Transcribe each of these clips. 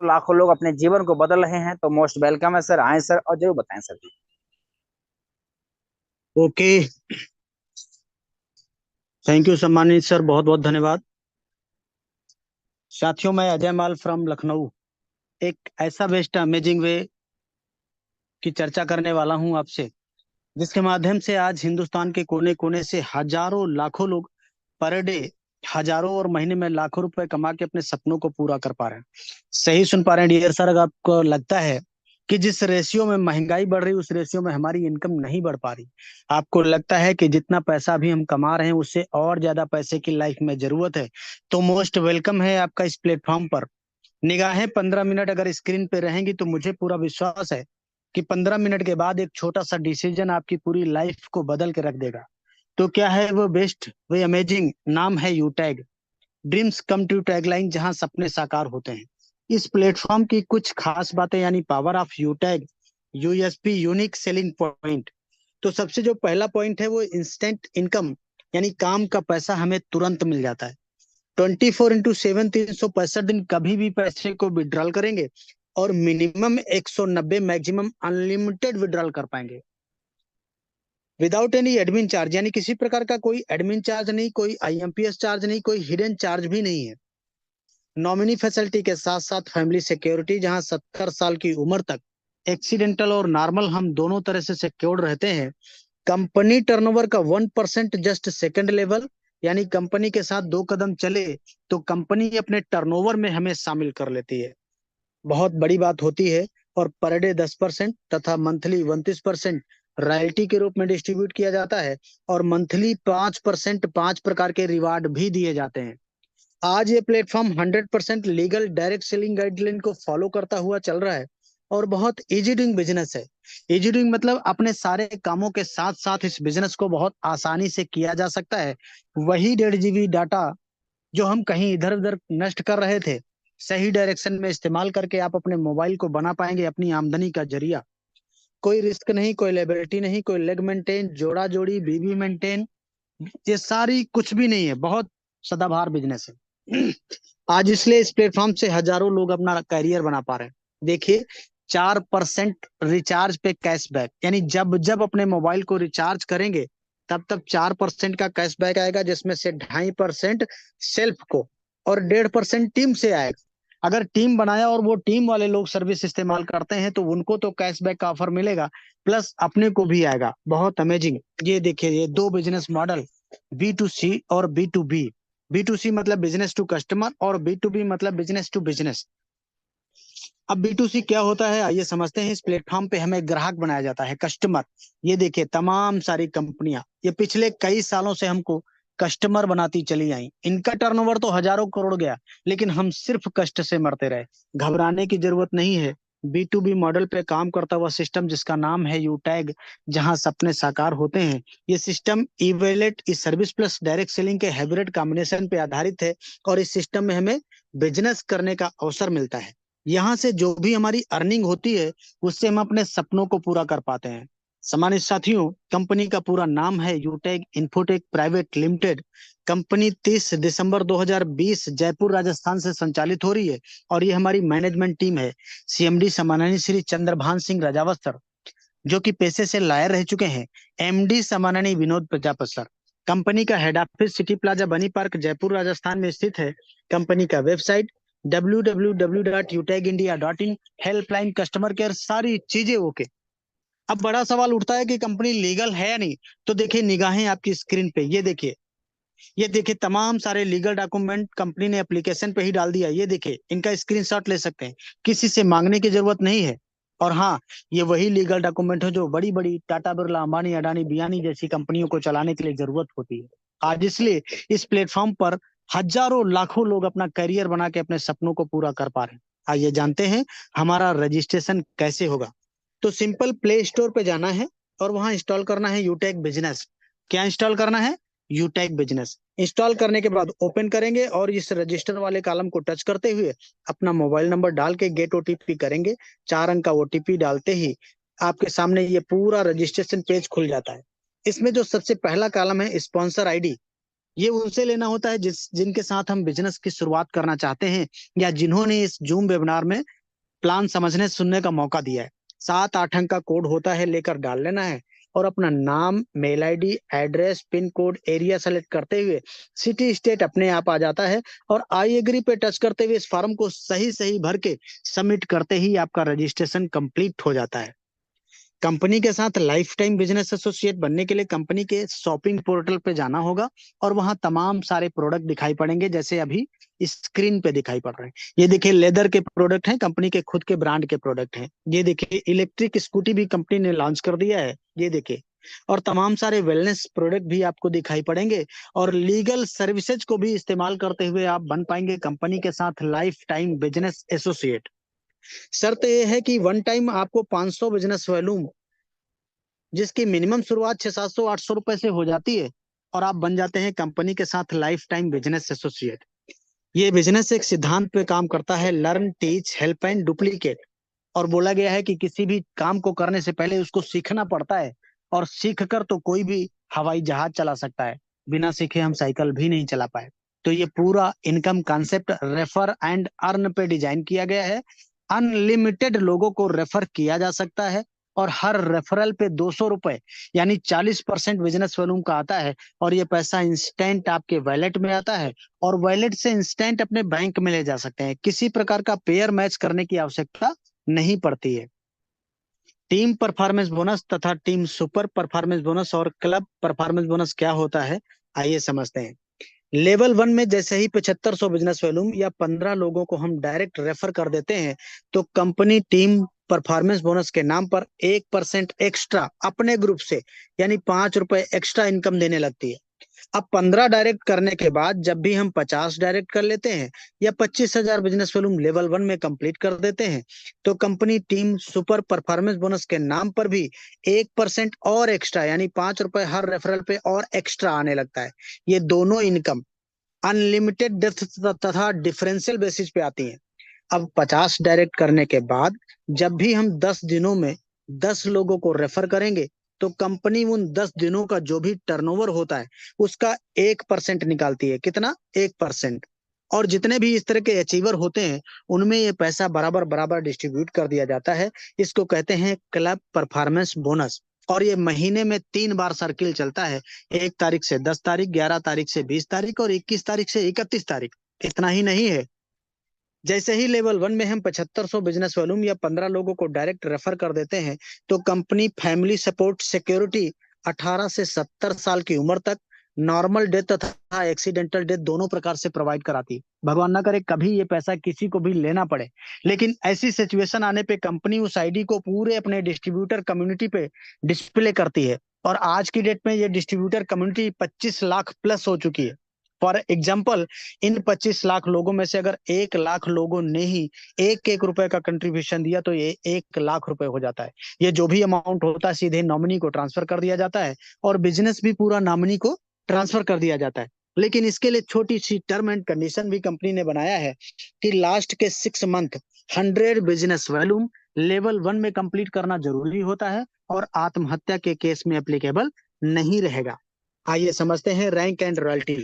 लाखों लोग अपने जीवन को बदल रहे हैं, तो मोस्ट वेलकम है सर। आए सर और जरूर बताएं sir ji. Okay. Thank you सम्मानित सर, बहुत बहुत धन्यवाद। साथियों, मैं अजय माल फ्रॉम लखनऊ एक ऐसा बेस्ट अमेजिंग वे की चर्चा करने वाला हूं आपसे, जिसके माध्यम से आज हिंदुस्तान के कोने कोने से हजारों लाखों लोग पर डे हजारों और महीने में लाखों रुपए कमा के अपने सपनों को पूरा कर पा रहे हैं। सही सुन पा रहे हैं डियर सर। अगर आपको लगता है कि जिस रेशियो में महंगाई बढ़ रही उस रेशियो में हमारी इनकम नहीं बढ़ पा रही, आपको लगता है कि जितना पैसा अभी हम कमा रहे हैं उससे और ज्यादा पैसे की लाइफ में जरूरत है, तो मोस्ट वेलकम है आपका इस प्लेटफॉर्म पर। निगाहें 15 मिनट अगर स्क्रीन पे रहेंगी तो मुझे पूरा विश्वास है कि 15 मिनट के बाद एक छोटा सा डिसीजन आपकी पूरी लाइफ को बदल के रख देगा। तो क्या है वो बेस्ट वे अमेजिंग? नाम है यूटैग, ड्रीम्स कम ट्रू टैगलाइन, जहां सपने साकार होते हैं। इस प्लेटफॉर्म की कुछ खास बातें यानी पावर ऑफ यूटैग, यूएसपी यूनिक सेलिंग पॉइंट। तो सबसे जो पहला पॉइंट है वो इंस्टेंट इनकम, यानी काम का पैसा हमें तुरंत मिल जाता है। 24x7 365 दिन कभी भी पैसे को विड्रॉल करेंगे और मिनिमम 190, मैक्सिमम अनलिमिटेड विड्रॉल कर पाएंगे विदाउट एनी एडमिन चार्ज, यानी किसी प्रकार का कोई एडमिन चार्ज नहीं, कोई आईएमपीएस चार्ज नहीं, कोई हिडन चार्ज भी नहीं है। नॉमिनी फैसिलिटी के साथ साथ फैमिली सिक्योरिटी, जहां 70 साल की उम्र तक एक्सीडेंटल और नॉर्मल हम दोनों तरह से सिक्योर्ड रहते हैं। कंपनी टर्नओवर का 1% जस्ट सेकंड लेवल, यानी कंपनी के साथ 2 कदम चले तो कंपनी अपने टर्नओवर में हमें शामिल कर लेती है। बहुत बड़ी बात होती है। और पर डे 10% तथा मंथली 29% रॉयल्टी के रूप में डिस्ट्रीब्यूट किया जाता है। और मंथली 5%, 5 प्रकार के रिवार्ड भी दिए जाते हैं। आज ये platform 100% legal direct selling guideline को फॉलो करता हुआ चल रहा है और बहुत इजी डूइंग बिजनेस है। इजी डूइंग मतलब अपने सारे कामों के साथ साथ इस बिजनेस को बहुत आसानी से किया जा सकता है। वही 1.5 GB डाटा जो हम कहीं इधर उधर नष्ट कर रहे थे, सही डायरेक्शन में इस्तेमाल करके आप अपने मोबाइल को बना पाएंगे अपनी आमदनी का जरिया। कोई रिस्क नहीं, कोई लायबिलिटी नहीं, कोई लेग मेंटेन, जोड़ा जोड़ी, बीबी मेंटेन, ये सारी कुछ भी नहीं है। बहुत सदाबहार बिजनेस है। आज इसलिए इस प्लेटफॉर्म से हजारों लोग अपना करियर बना पा रहे हैं। देखिए, 4% रिचार्ज पे कैशबैक, यानी जब जब अपने मोबाइल को रिचार्ज करेंगे तब तब 4% का कैशबैक आएगा, जिसमें से 2.5% सेल्फ को और 1.5% टीम से आएगा। अगर टीम बनाया और वो टीम वाले लोग सर्विस इस्तेमाल करते हैं तो उनको तो कैशबैक का ऑफर मिलेगा, प्लस अपने को भी आएगा। बहुत अमेजिंग। ये देखिए, ये दो बिजनेस मॉडल, B2C और B2B। B2C मतलब बिजनेस टू कस्टमर और B2B मतलब बिजनेस टू बिजनेस। अब B2C क्या होता है आइए समझते हैं। इस प्लेटफॉर्म पे हमें ग्राहक बनाया जाता है, कस्टमर। ये देखिए, तमाम सारी कंपनियां ये पिछले कई सालों से हमको कस्टमर बनाती चली आई। इनका टर्नओवर तो हजारों करोड़ गया, लेकिन हम सिर्फ कष्ट से मरते रहे। घबराने की जरूरत नहीं है। B2B मॉडल पे काम करता हुआ सिस्टम जिसका नाम है यूटैग, जहां सपने साकार होते हैं। ये सिस्टम इवेलेट इस सर्विस प्लस डायरेक्ट सेलिंग के हाइब्रिड कॉम्बिनेशन पे आधारित है। और इस सिस्टम में हमें बिजनेस करने का अवसर मिलता है। यहाँ से जो भी हमारी अर्निंग होती है उससे हम अपने सपनों को पूरा कर पाते हैं। सम्मानित साथियों, कंपनी का पूरा नाम है यूटेक इन्फोटेक प्राइवेट लिमिटेड। कंपनी 30 दिसंबर 2020 जयपुर राजस्थान से संचालित हो रही है। और ये हमारी मैनेजमेंट टीम है। सीएमडी सम्माननीय श्री चंद्रभान सिंह राजावत सर, जो कि पेशे से लायर रह चुके हैं। एमडी सम्माननीय विनोद प्रजापत सर। कंपनी का हेड ऑफिस सिटी प्लाजा बनी पार्क जयपुर राजस्थान में स्थित है। कंपनी का website www.utegindia.in, helpline, customer care, सारी चीजें ओके। अब बड़ा सवाल उठता है कि कंपनी लीगल है या नहीं। तो देखिए, निगाहें आपकी स्क्रीन पे, ये देखिए, ये देखिए, तमाम सारे लीगल डॉक्यूमेंट कंपनी ने एप्लीकेशन पे ही डाल दिया। ये देखिए, इनका स्क्रीनशॉट ले सकते हैं, किसी से मांगने की जरूरत नहीं है। और हाँ, ये वही लीगल डॉक्यूमेंट है जो बड़ी बड़ी टाटा बिरला, अंबानी, अडानी, बियानी जैसी कंपनियों को चलाने के लिए जरूरत होती है। आज इसलिए इस प्लेटफॉर्म पर हजारों लाखों लोग अपना करियर बना के अपने सपनों को पूरा कर पा रहे हैं। आइए जानते हैं हमारा रजिस्ट्रेशन कैसे होगा। तो सिंपल प्ले स्टोर पे जाना है और वहां इंस्टॉल करना है यूटेक बिजनेस। क्या इंस्टॉल करना है? यूटेक बिजनेस। इंस्टॉल करने के बाद ओपन करेंगे और इस रजिस्टर वाले कॉलम को टच करते हुए अपना मोबाइल नंबर डाल के गेट ओटीपी करेंगे। 4 अंक का ओटीपी डालते ही आपके सामने ये पूरा रजिस्ट्रेशन पेज खुल जाता है। इसमें जो सबसे पहला कॉलम है स्पॉन्सर आईडी, ये उनसे लेना होता है जिनके साथ हम बिजनेस की शुरुआत करना चाहते हैं, या जिन्होंने इस जूम वेबिनार में प्लान समझने सुनने का मौका दिया है। 7-8 अंक का कोड होता है, लेकर डाल लेना है और अपना नाम, mail ID, address, pin code, area select करते हुए सिटी स्टेट अपने आप आ जाता है। और आई एग्री पे टच करते हुए इस फॉर्म को सही सही भर के सबमिट करते ही आपका रजिस्ट्रेशन कंप्लीट हो जाता है। कंपनी के साथ लाइफ टाइम बिजनेस एसोसिएट बनने के लिए कंपनी के शॉपिंग पोर्टल पे जाना होगा और वहां तमाम सारे प्रोडक्ट दिखाई पड़ेंगे, जैसे अभी स्क्रीन पे दिखाई पड़ रहे हैं। ये देखिए लेदर के प्रोडक्ट हैं, कंपनी के खुद के ब्रांड के प्रोडक्ट हैं। ये देखिए इलेक्ट्रिक स्कूटी भी कंपनी ने लॉन्च कर दिया है, ये देखिए। और तमाम सारे वेलनेस प्रोडक्ट भी आपको दिखाई पड़ेंगे और लीगल सर्विसेज को भी इस्तेमाल करते हुए आप बन पाएंगे कंपनी के साथ लाइफ टाइम बिजनेस एसोसिएट। शर्त यह है कि वन टाइम आपको 500 बिजनेस वॉल्यूम, जिसकी मिनिमम शुरुआत 600-700-800 रुपए से हो जाती है, और आप बन जाते हैं कंपनी के साथ लाइफ टाइम बिजनेस एसोसिएट। ये बिजनेस एक सिद्धांत पे काम करता है, learn, teach, help and duplicate. और बोला गया है कि किसी भी काम को करने से पहले उसको सीखना पड़ता है, और सीख कर तो कोई भी हवाई जहाज चला सकता है, बिना सीखे हम साइकिल भी नहीं चला पाए। तो ये पूरा income concept refer and earn पे डिजाइन किया गया है। अनलिमिटेड लोगों को रेफर किया जा सकता है और हर रेफरल पे 200 रुपए यानी 40% बिजनेस वॉल्यूम का आता है। और ये पैसा इंस्टेंट आपके वॉलेट में आता है और वॉलेट से इंस्टेंट अपने बैंक में ले जा सकते हैं। किसी प्रकार का पेयर मैच करने की आवश्यकता नहीं पड़ती है। टीम परफॉर्मेंस बोनस तथा टीम सुपर परफॉर्मेंस बोनस और क्लब परफॉर्मेंस बोनस क्या होता है, आइए समझते हैं। लेवल 1 में जैसे ही 7500 बिजनेस वॉल्यूम या 15 लोगों को हम डायरेक्ट रेफर कर देते हैं, तो कंपनी टीम परफॉर्मेंस बोनस के नाम पर 1% एक्स्ट्रा अपने ग्रुप से यानी 5 रुपए एक्स्ट्रा इनकम देने लगती है। अब 15 डायरेक्ट करने के बाद जब भी हम 50 डायरेक्ट कर लेते हैं या 25,000 बिजनेस वॉल्यूम लेवल 1 में कंप्लीट कर देते हैं, तो company team super performance bonus के नाम पर भी 1% और एक्स्ट्रा यानी 5 रुपए हर रेफरल पे और एक्स्ट्रा आने लगता है। ये दोनों इनकम अनलिमिटेड डेप्थ तथा डिफरेंशियल बेसिस पे आती है। अब 50 डायरेक्ट करने के बाद जब भी हम 10 दिनों में 10 लोगों को रेफर करेंगे, तो कंपनी उन 10 दिनों का जो भी टर्नओवर होता है उसका 1% निकालती है। कितना? 1%। और जितने भी इस तरह के अचीवर होते हैं उनमें ये पैसा बराबर बराबर डिस्ट्रीब्यूट कर दिया जाता है। इसको कहते हैं क्लब परफॉर्मेंस बोनस। और ये महीने में 3 बार सर्किल चलता है, 1 तारीख से 10 तारीख, 11 तारीख से 20 तारीख और 21 तारीख से 31 तारीख। इतना ही नहीं है, जैसे ही लेवल 1 में हम 7500 बिजनेस वॉल्यूम या 15 लोगों को डायरेक्ट रेफर कर देते हैं, तो कंपनी फैमिली सपोर्ट सिक्योरिटी 18 से 70 साल की उम्र तक नॉर्मल डेथ तथा एक्सीडेंटल डेथ दोनों प्रकार से प्रोवाइड कराती है। भगवान ना करे कभी ये पैसा किसी को भी लेना पड़े, लेकिन ऐसी सिचुएशन आने पे कंपनी उस आईडी को पूरे अपने डिस्ट्रीब्यूटर कम्युनिटी पे डिस्प्ले करती है। और आज की डेट में ये डिस्ट्रीब्यूटर कम्युनिटी 25 लाख प्लस हो चुकी है। फॉर एग्जाम्पल, इन 25 लाख लोगों में से अगर 1 लाख लोगों ने ही 1-1 रुपए का कंट्रीब्यूशन दिया, तो ये 1 लाख रुपए हो जाता है। ये जो भी अमाउंट होता है सीधे नॉमिनी को ट्रांसफर कर दिया जाता है और बिजनेस भी पूरा नॉमिनी को ट्रांसफर कर दिया जाता है। लेकिन इसके लिए छोटी सी टर्म एंड कंडीशन भी कंपनी ने बनाया है कि लास्ट के 6 मंथ 100 बिजनेस वॉल्यूम लेवल 1 में कंप्लीट करना जरूरी होता है और आत्महत्या के केस में एप्लीकेबल नहीं रहेगा। आइए समझते हैं रैंक एंड रॉयल्टी।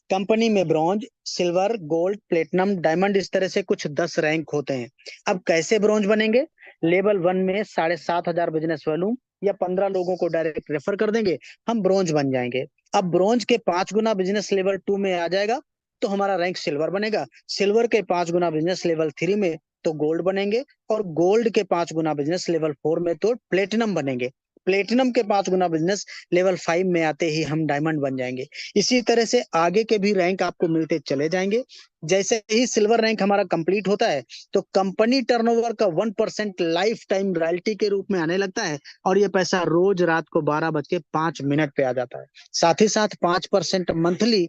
कंपनी में bronze, silver, gold, platinum, diamond, इस तरह से कुछ 10 रैंक होते हैं। अब कैसे ब्रॉन्ज बनेंगे? लेवल 1 में 7,500 बिजनेस वॉल्यूम या 15 लोगों को डायरेक्ट रेफर कर देंगे, हम ब्रॉन्ज बन जाएंगे। अब ब्रॉन्ज के 5 गुना बिजनेस लेवल 2 में आ जाएगा तो हमारा रैंक सिल्वर बनेगा। सिल्वर के 5 गुना बिजनेस लेवल 3 में तो गोल्ड बनेंगे, और गोल्ड के 5 गुना बिजनेस लेवल 4 में तो प्लेटिनम बनेंगे। प्लेटिनम के 5 गुना बिजनेस लेवल 5 में आते ही हम डायमंड बन जाएंगे। इसी तरह से आगे के भी रैंक आपको मिलते चले जाएंगे। जैसे ही सिल्वर रैंक हमारा कंप्लीट होता है, तो कंपनी टर्नओवर का 1% लाइफ टाइम रॉयल्टी के रूप में आने लगता है, और ये पैसा रोज रात को 12:05 पे आ जाता है। साथ ही साथ 5% मंथली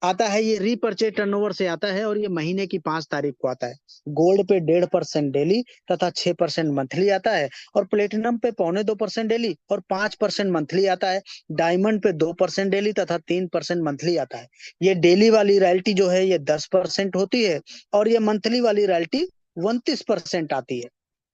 आता है, ये रीपर्चेज टर्नओवर से आता है और ये महीने की 5 तारीख को आता है। गोल्ड पे 1.5% डेली तथा 6% मंथली आता है, और प्लेटिनम पे 0.25% डेली और 5% मंथली आता है। डायमंड पे 2% डेली तथा 3% मंथली आता है। ये डेली वाली रॉयल्टी जो है ये 10% होती है, और ये मंथली वाली रॉयल्टी 29% आती है।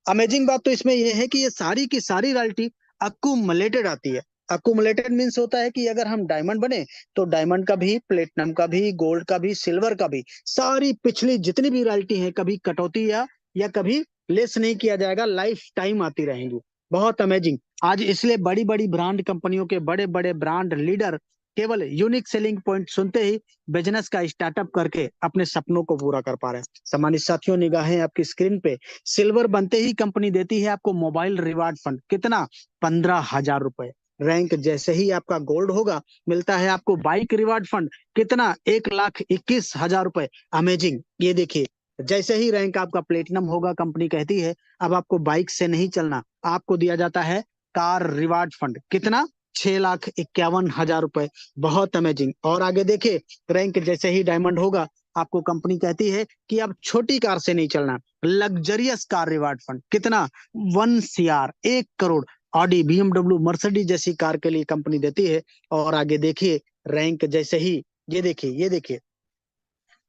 अमेजिंग बात तो इसमें यह है कि ये सारी की सारी रॉयल्टी अक्यूमुलेटेड आती है। अकुमुलेटेड मीन्स होता है कि अगर हम डायमंड बने तो डायमंड का भी, प्लेटिनम का भी, गोल्ड का भी, सिल्वर का भी, सारी पिछली जितनी भी रॉयल्टी है कभी कटौती या कभी लेस नहीं किया जाएगा, लाइफ टाइम आती रहेंगी। बहुत अमेजिंग। आज इसलिए बड़ी बड़ी ब्रांड कंपनियों के बड़े बड़े ब्रांड लीडर केवल यूनिक सेलिंग पॉइंट सुनते ही बिजनेस का स्टार्टअप करके अपने सपनों को पूरा कर पा रहे हैं। सम्मानित साथियों, निगाहें आपकी स्क्रीन पे। सिल्वर बनते ही कंपनी देती है आपको मोबाइल रिवार्ड फंड। कितना? 15,000 रुपए। रैंक जैसे ही आपका गोल्ड होगा, मिलता है आपको बाइक रिवार्ड फंड। कितना? 1,21,000 रुपए। अमेजिंग। ये देखिए, जैसे ही रैंक आपका प्लेटिनम होगा, कंपनी कहती है अब आपको बाइक से नहीं चलना, आपको दिया जाता है कार रिवार्ड फंड। कितना? 6,51,000 रुपए। बहुत अमेजिंग। और आगे देखिए, रैंक जैसे ही डायमंड होगा, आपको कंपनी कहती है कि अब छोटी कार से नहीं चलना, लग्जरियस कार रिवार्ड फंड। कितना? 1 CR, 1 crore. Audi, BMW, Mercedes जैसी कार के लिए कंपनी देती है। और आगे देखिए, रैंक जैसे ही, ये देखिए,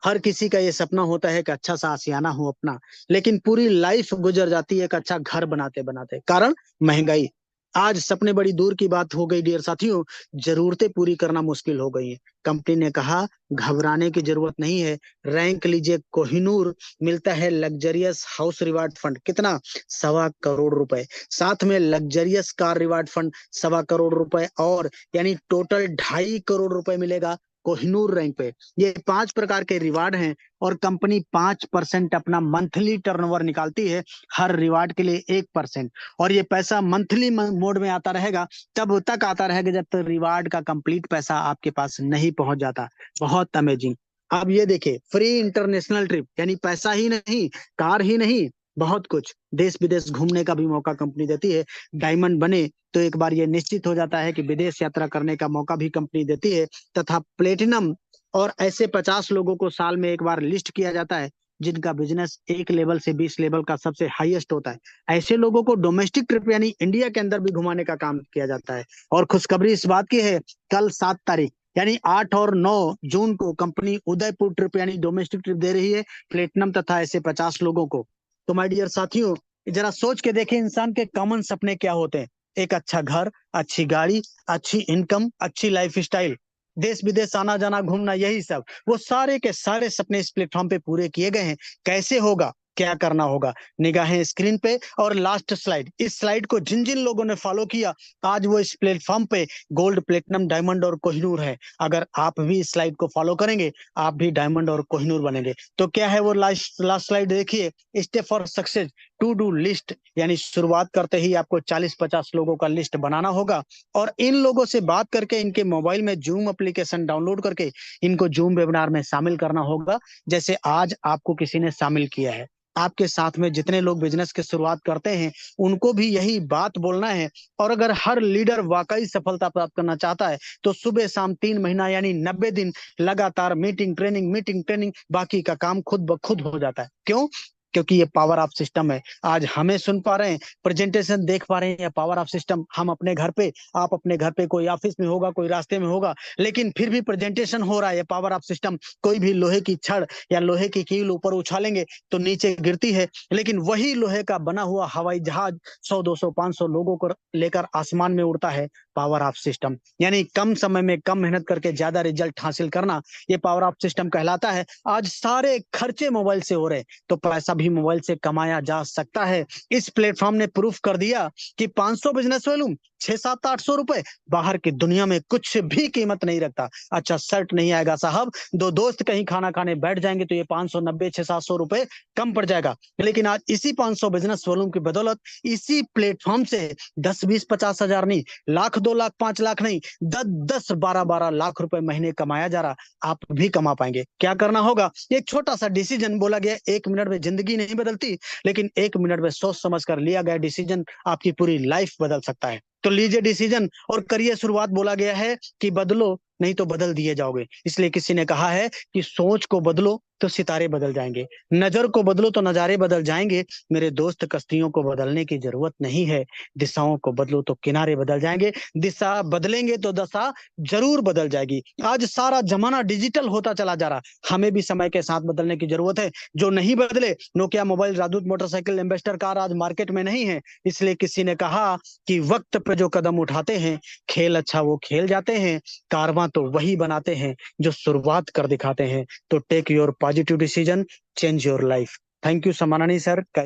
हर किसी का ये सपना होता है कि अच्छा सा आशियाना हो अपना, लेकिन पूरी लाइफ गुजर जाती है एक अच्छा घर बनाते बनाते। कारण? महंगाई। आज सपने बड़ी दूर की बात हो गई डियर साथियों, जरूरतें पूरी करना मुश्किल हो गई है। कंपनी ने कहा घबराने की जरूरत नहीं है, रैंक लीजिए कोहिनूर, मिलता है लग्जरियस हाउस रिवार्ड फंड। कितना? 1.25 करोड़ रुपए। साथ में luxurious car reward fund 1.25 crore रुपए, और यानी टोटल 2.5 करोड़ रुपए मिलेगा कोहिनूर रैंक पे। ये 5 प्रकार के रिवार्ड हैं, और कंपनी 5% अपना मंथली टर्नओवर निकालती है, हर रिवार्ड के लिए 1%। और ये पैसा मंथली मोड में आता रहेगा, तब तक आता रहेगा जब तक रिवार्ड का कंप्लीट पैसा आपके पास नहीं पहुंच जाता। बहुत अमेजिंग। अब ये देखिए, फ्री इंटरनेशनल ट्रिप, यानी पैसा ही नहीं, कार ही नहीं, बहुत कुछ, देश विदेश घूमने का भी मौका कंपनी देती है। डायमंड बने तो एक बार ये निश्चित हो जाता है कि विदेश यात्रा करने का मौका भी कंपनी देती है। तथा प्लेटिनम और ऐसे 50 लोगों को साल में एक बार लिस्ट किया जाता है जिनका बिजनेस 1 लेवल से 20 लेवल का सबसे हाईएस्ट होता है। ऐसे लोगों को डोमेस्टिक ट्रिप यानी इंडिया के अंदर भी घुमाने का काम किया जाता है। और खुशखबरी इस बात की है, कल 7 तारीख यानी 8 और 9 जून को कंपनी उदयपुर ट्रिप यानी डोमेस्टिक ट्रिप दे रही है प्लेटिनम तथा ऐसे 50 लोगों को। तो माय डियर साथियों, जरा सोच के देखें इंसान के कॉमन सपने क्या होते हैं। एक अच्छा घर, अच्छी गाड़ी, अच्छी इनकम, अच्छी लाइफ स्टाइल, देश विदेश आना जाना घूमना, यही सब। वो सारे के सारे सपने इस प्लेटफॉर्म पे पूरे किए गए हैं। कैसे होगा, क्या करना होगा? निगाहें स्क्रीन पे। और लास्ट स्लाइड, इस स्लाइड को जिन जिन लोगों ने फॉलो किया, आज वो इस प्लेटफॉर्म पे गोल्ड, प्लेटिनम, डायमंड और कोहिनूर है। अगर आप भी इस स्लाइड को फॉलो करेंगे, आप भी डायमंड और कोहिनूर बनेंगे। तो क्या है वो लास्ट लास्ट स्लाइड? देखिए, step for success, to do list, यानी शुरुआत करते ही आपको 40-50 लोगों का लिस्ट बनाना होगा, और इन लोगों से बात करके इनके मोबाइल में जूम एप्लीकेशन डाउनलोड करके इनको जूम वेबिनार में शामिल करना होगा, जैसे आज आपको किसी ने शामिल किया है। आपके साथ में जितने लोग बिजनेस की शुरुआत करते हैं, उनको भी यही बात बोलना है। और अगर हर लीडर वाकई सफलता प्राप्त करना चाहता है, तो सुबह शाम 3 महीना यानी 90 दिन लगातार मीटिंग ट्रेनिंग, बाकी का काम खुद ब खुद हो जाता है। क्यों? क्योंकि ये पावर ऑफ सिस्टम है। आज हमें सुन पा रहे हैं, प्रेजेंटेशन देख पा रहे हैं, या पावर ऑफ सिस्टम हम अपने घर पे, आप अपने घर पे, कोई ऑफिस में होगा, कोई रास्ते में होगा, लेकिन फिर भी प्रेजेंटेशन हो रहा है। पावर ऑफ सिस्टम, कोई भी लोहे की छड़ या लोहे की कील ऊपर उछालेंगे तो नीचे गिरती है, लेकिन वही लोहे का बना हुआ हवाई जहाज 100, 200, 500 लोगों को लेकर आसमान में उड़ता है। पावर ऑफ सिस्टम यानी कम समय में कम मेहनत करके ज्यादा रिजल्ट हासिल करना, ये पावर ऑफ सिस्टम कहलाता है। आज सारे खर्चे मोबाइल से हो रहे हैं, तो पैसा भी मोबाइल से कमाया जा सकता है। इस प्लेटफॉर्म ने प्रूफ कर दिया कि 500 बिजनेस वॉल्यूम 600-700-800 रुपए बाहर की दुनिया में कुछ भी कीमत नहीं रखता। अच्छा, शर्ट नहीं आएगा साहब, दो दोस्त कहीं खाना खाने बैठ जाएंगे तो ये 590, 600-700 रुपए कम पड़ जाएगा। लेकिन आज इसी 500 बिजनेस वॉल्यूम की बदौलत इसी प्लेटफॉर्म से 10-20-50 हजार नहीं, लाख, 2 लाख, 5 लाख नहीं, 10-10, 12-12 लाख रुपए महीने कमाया जा रहा। आप भी कमा पाएंगे। क्या करना होगा? एक छोटा सा डिसीजन बोला गया, 1 मिनट में जिंदगी नहीं बदलती, लेकिन 1 मिनट में सोच समझ कर लिया गया डिसीजन आपकी पूरी लाइफ बदल सकता है। तो लीजिए डिसीजन और करिए शुरुआत। बोला गया है कि बदलो नहीं तो बदल दिए जाओगे। इसलिए किसी ने कहा है कि सोच को बदलो तो सितारे बदल जाएंगे, नजर को बदलो तो नजारे बदल जाएंगे। मेरे दोस्त, कश्तियों को बदलने की जरूरत नहीं है, दिशाओं को बदलो तो किनारे बदल जाएंगे। दिशा बदलेंगे तो दशा जरूर बदल जाएगी। आज सारा जमाना डिजिटल होता चला जा रहा, हमें भी समय के साथ बदलने की जरूरत है। जो नहीं बदले, नोकिया मोबाइल, राजदूत मोटरसाइकिल, एम्बेसडर कार आज मार्केट में नहीं है। इसलिए किसी ने कहा कि वक्त पे जो कदम उठाते हैं, खेल अच्छा वो खेल जाते हैं, कारवां तो वही बनाते हैं जो शुरुआत कर दिखाते हैं। तो take your positive decision, change your life. Thank you समानानी सर।